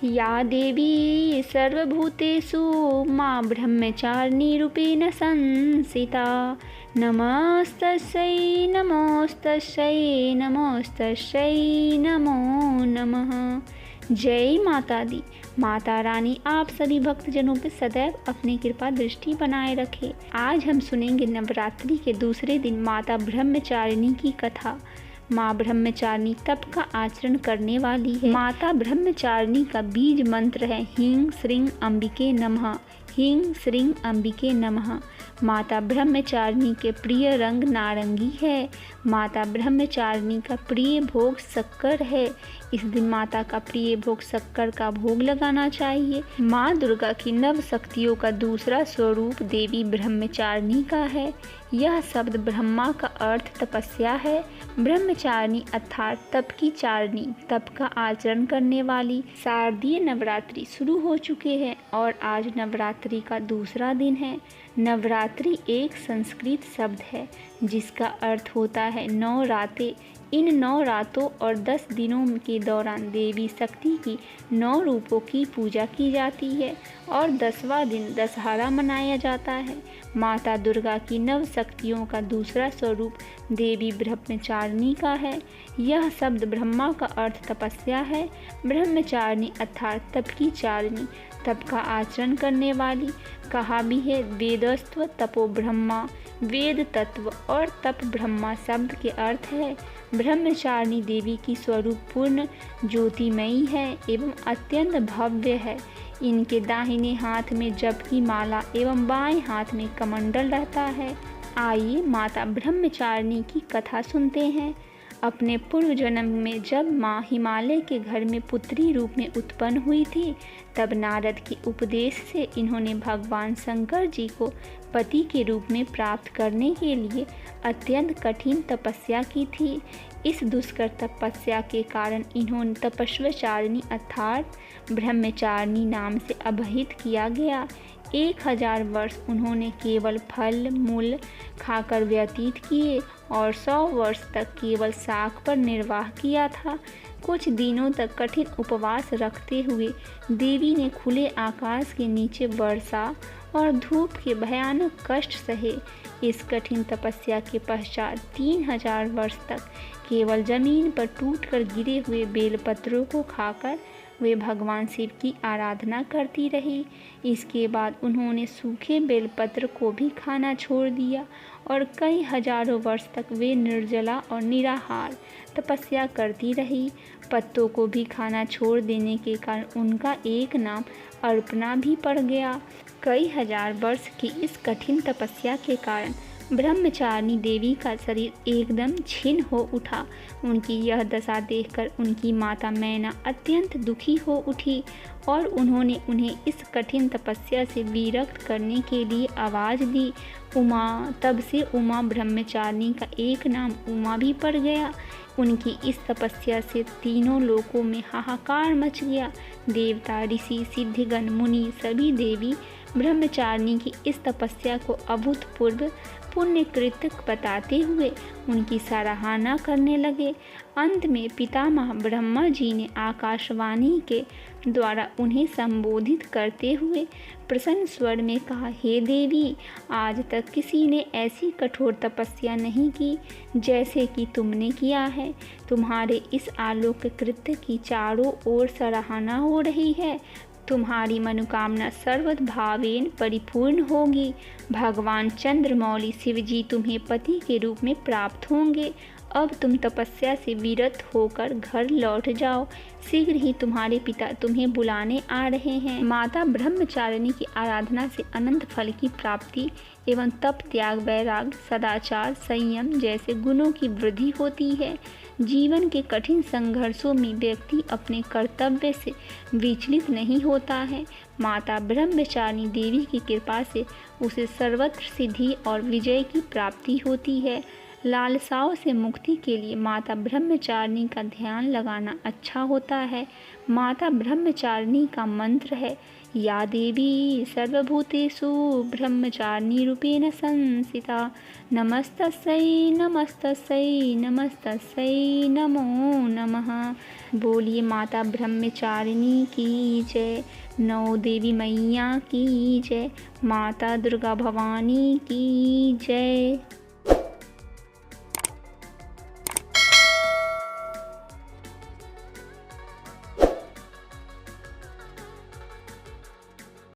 या देवी सर्वभूतेषु मां ब्रह्मचारिणीरूपेण संस्थिता। नमस्तस्यै नमोस्तस्यै नमोस्तस्यै नमो नमः। जय माता दी। माता रानी आप सभी भक्तजनों पर सदैव अपनी कृपा दृष्टि बनाए रखे। आज हम सुनेंगे नवरात्रि के दूसरे दिन माता ब्रह्मचारिणी की कथा। माँ ब्रह्मचारिणी तप का आचरण करने वाली है। माता ब्रह्मचारिणी का बीज मंत्र है ह्रीं श्रीं अंबिके नमः। ह्रीं श्रीं अंबिके नमः। माता ब्रह्मचारिणी के प्रिय रंग नारंगी है। माता ब्रह्मचारिणी का प्रिय भोग शक्कर है। इस दिन माता का प्रिय भोग शक्कर का भोग लगाना चाहिए। माँ दुर्गा की नव शक्तियों का दूसरा स्वरूप देवी ब्रह्मचारिणी का है। यह शब्द ब्रह्मा का अर्थ तपस्या है। ब्रह्मचारिणी अर्थात तप की चारिणी, तप का आचरण करने वाली। शारदीय नवरात्रि शुरू हो चुके हैं और आज नवरात्रि का दूसरा दिन है। नवरात्रि एक संस्कृत शब्द है जिसका अर्थ होता है 9 रातें। इन 9 रातों और 10 दिनों के दौरान देवी शक्ति की 9 रूपों की पूजा की जाती है और 10वां दिन दशहरा मनाया जाता है। माता दुर्गा की नव शक्तियों का दूसरा स्वरूप देवी ब्रह्मचारिणी का है। यह शब्द ब्रह्मा का अर्थ तपस्या है। ब्रह्मचारिणी अर्थात तप की चारिणी, तप का आचरण करने वाली। कहा भी है वेदस्त्व तपो ब्रह्मा, वेद तत्व और तप ब्रह्मा शब्द के अर्थ है। ब्रह्मचारिणी देवी की स्वरूप पूर्ण ज्योतिमयी है एवं अत्यंत भव्य है। इनके दाहिने हाथ में जप की माला एवं बाएं हाथ में कमंडल रहता है। आइए माता ब्रह्मचारिणी की कथा सुनते हैं। अपने पूर्व जन्म में जब माँ हिमालय के घर में पुत्री रूप में उत्पन्न हुई थी, तब नारद के उपदेश से इन्होंने भगवान शंकर जी को पति के रूप में प्राप्त करने के लिए अत्यंत कठिन तपस्या की थी। इस दुष्कर तपस्या के कारण इन्होंने तपस्वचारिणी अर्थात ब्रह्मचारिणी नाम से अभिहित किया गया। 1000 वर्ष उन्होंने केवल फल मूल खाकर व्यतीत किए और 100 वर्ष तक केवल शाक पर निर्वाह किया था। कुछ दिनों तक कठिन उपवास रखते हुए देवी ने खुले आकाश के नीचे वर्षा और धूप के भयानक कष्ट सहे। इस कठिन तपस्या के पश्चात 3000 वर्ष तक केवल जमीन पर टूटकर गिरे हुए बेलपत्रों को खाकर वे भगवान शिव की आराधना करती रही। इसके बाद उन्होंने सूखे बेलपत्र को भी खाना छोड़ दिया और कई हजारों वर्ष तक वे निर्जला और निराहार तपस्या करती रही। पत्तों को भी खाना छोड़ देने के कारण उनका एक नाम अर्पणा भी पड़ गया। कई हजार वर्ष की इस कठिन तपस्या के कारण ब्रह्मचारिणी देवी का शरीर एकदम छिन्न हो उठा। उनकी यह दशा देखकर उनकी माता मैना अत्यंत दुखी हो उठी और उन्होंने उन्हें इस कठिन तपस्या से विरक्त करने के लिए आवाज़ दी। उमा, तब से उमा ब्रह्मचारिणी का एक नाम उमा भी पड़ गया। उनकी इस तपस्या से तीनों लोकों में हाहाकार मच गया। देवता, ऋषि, सिद्धगण, मुनि सभी देवी ब्रह्मचारिणी की इस तपस्या को अभूतपूर्व पुण्यकृत बताते हुए उनकी सराहना करने लगे। अंत में पितामह ब्रह्मा जी ने आकाशवाणी के द्वारा उन्हें संबोधित करते हुए प्रसन्न स्वर में कहा, हे देवी, आज तक किसी ने ऐसी कठोर तपस्या नहीं की जैसे कि तुमने किया है। तुम्हारे इस आलोक कृत्य की चारों ओर सराहना हो रही है। तुम्हारी मनोकामना सर्वभावेन परिपूर्ण होगी। भगवान चंद्रमौली शिवजी तुम्हें पति के रूप में प्राप्त होंगे। अब तुम तपस्या से विरत होकर घर लौट जाओ। शीघ्र ही तुम्हारे पिता तुम्हें बुलाने आ रहे हैं। माता ब्रह्मचारिणी की आराधना से अनंत फल की प्राप्ति एवं तप, त्याग, वैराग्य, सदाचार, संयम जैसे गुणों की वृद्धि होती है। जीवन के कठिन संघर्षों में व्यक्ति अपने कर्तव्य से विचलित नहीं होता है। माता ब्रह्मचारिणी देवी की कृपा से उसे सर्वत्र सिद्धि और विजय की प्राप्ति होती है। लालसाओं से मुक्ति के लिए माता ब्रह्मचारिणी का ध्यान लगाना अच्छा होता है। माता ब्रह्मचारिणी का मंत्र है। या देवी सर्वभूतेषु ब्रह्मचारिणी रूपेण संस्थिता। नमस्तस्यै नमस्तस्यै नमस्तस्यै नमो नमः। बोलिए माता ब्रह्मचारिणी की जय। नौ देवी मैया की जय। माता दुर्गा भवानी की जय।